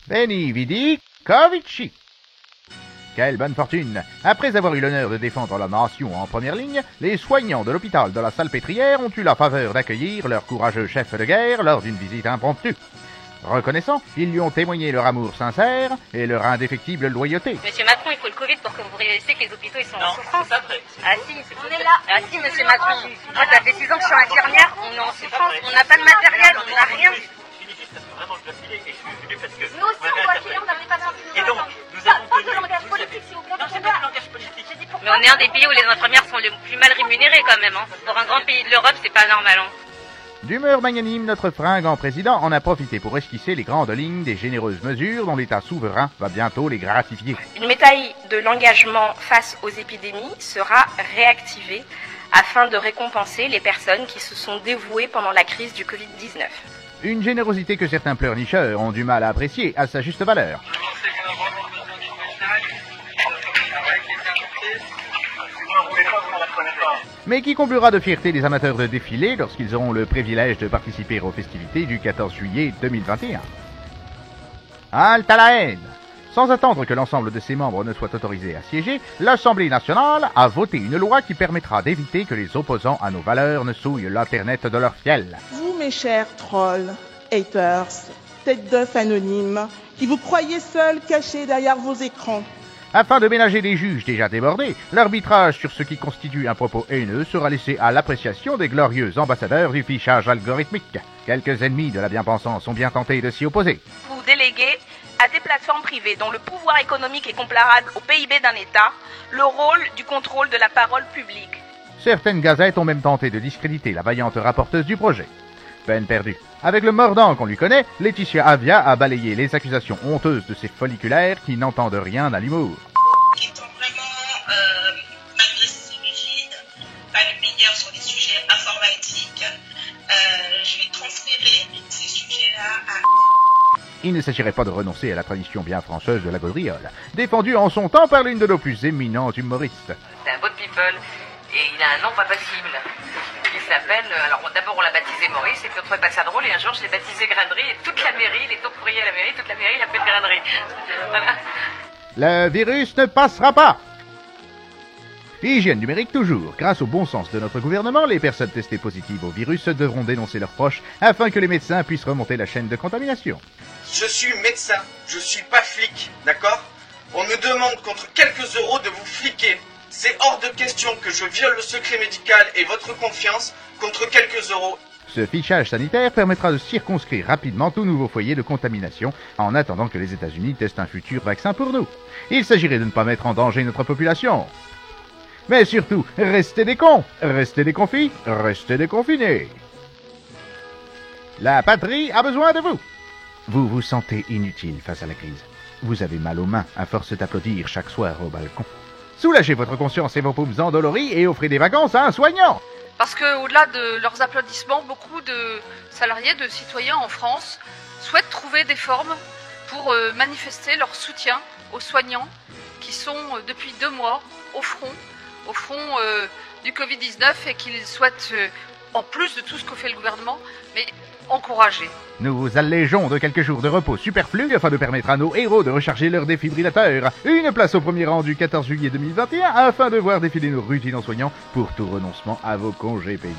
Veni, vidi, Covici. Quelle bonne fortune! Après avoir eu l'honneur de défendre la nation en première ligne, les soignants de l'hôpital de la Salpêtrière ont eu la faveur d'accueillir leur courageux chef de guerre lors d'une visite impromptue. Reconnaissants, ils lui ont témoigné leur amour sincère et leur indéfectible loyauté. Monsieur Macron, il faut le Covid pour que vous réalisiez que les hôpitaux ils sont en souffrance. C'est pas vrai. Ah si, on est là. Ah si, monsieur Macron. Moi, ça fait 6 ans que je suis infirmière, on est en souffrance, on n'a pas de matériel, on n'a rien. Je finis juste parce que vraiment je dois filer et je suis venu parce que... Nous aussi, on doit filer, on a des patients qui nous Et donc, attendent. nous avons Pas tenu... de langage politique, s'il vous plaît. Non, c'est pas du langage politique. Mais on est un des pays où les infirmières sont les plus mal rémunérées quand même. Hein. Pour un grand pays de l'Europe, c'est pas normal. Hein. D'humeur magnanime, notre fringant président en a profité pour esquisser les grandes lignes des généreuses mesures dont l'État souverain va bientôt les gratifier. Une médaille de l'engagement face aux épidémies sera réactivée afin de récompenser les personnes qui se sont dévouées pendant la crise du Covid-19. Une générosité que certains pleurnicheurs ont du mal à apprécier à sa juste valeur. Mais qui comblera de fierté les amateurs de défilé lorsqu'ils auront le privilège de participer aux festivités du 14 juillet 2021. Halte à la haine! Sans attendre que l'ensemble de ses membres ne soit autorisé à siéger, l'Assemblée nationale a voté une loi qui permettra d'éviter que les opposants à nos valeurs ne souillent l'Internet de leur fiel. Vous, mes chers trolls, haters, têtes d'œufs anonymes, qui vous croyez seuls cachés derrière vos écrans, Afin de ménager les juges déjà débordés, l'arbitrage sur ce qui constitue un propos haineux sera laissé à l'appréciation des glorieux ambassadeurs du fichage algorithmique. Quelques ennemis de la bien-pensance ont bien tenté de s'y opposer. Vous déléguez à des plateformes privées dont le pouvoir économique est comparable au PIB d'un État le rôle du contrôle de la parole publique. Certaines gazettes ont même tenté de discréditer la vaillante rapporteuse du projet. Peine perdue. Avec le mordant qu'on lui connaît, Laetitia Avia a balayé les accusations honteuses de ces folliculaires qui n'entendent rien à l'humour. Étant vraiment agressif et rigide, pas le meilleur sur les sujets informatiques, je vais transférer ces sujets-là à... Il ne s'agirait pas de renoncer à la tradition bien française de la gaudriole, défendue en son temps par l'une de nos plus éminentes humoristes. C'est un beau people et il a un nom pas possible. Il s'appelle, alors d'abord on l'a baptisé Maurice et puis on trouvait pas ça drôle et un jour je l'ai baptisé Grainerie et toute la mairie, les taux de courrier à la mairie, toute la mairie l'appelle Grainerie. Voilà. Le virus ne passera pas! Hygiène numérique toujours. Grâce au bon sens de notre gouvernement, les personnes testées positives au virus devront dénoncer leurs proches afin que les médecins puissent remonter la chaîne de contamination. Je suis médecin, je suis pas flic, d'accord? On me demande contre quelques euros de vous fliquer. C'est hors de question que je viole le secret médical et votre confiance contre quelques euros. Ce fichage sanitaire permettra de circonscrire rapidement tout nouveau foyer de contamination en attendant que les États-Unis testent un futur vaccin pour nous. Il s'agirait de ne pas mettre en danger notre population. Mais surtout, restez des cons, restez des confis, restez des confinés. La patrie a besoin de vous. Vous vous sentez inutile face à la crise. Vous avez mal aux mains à force d'applaudir chaque soir au balcon. Soulagez votre conscience et vos paumes endolories et offrez des vacances à un soignant. Parce qu'au-delà de leurs applaudissements, beaucoup de salariés, de citoyens en France souhaitent trouver des formes pour manifester leur soutien aux soignants qui sont depuis 2 mois au front du Covid-19 et qu'ils souhaitent, en plus de tout ce que fait le gouvernement, mais encourager. Nous vous allégeons de quelques jours de repos superflus afin de permettre à nos héros de recharger leur défibrillateur. Une place au premier rang du 14 juillet 2021 afin de voir défiler nos rutiles en soignants pour tout renoncement à vos congés payés.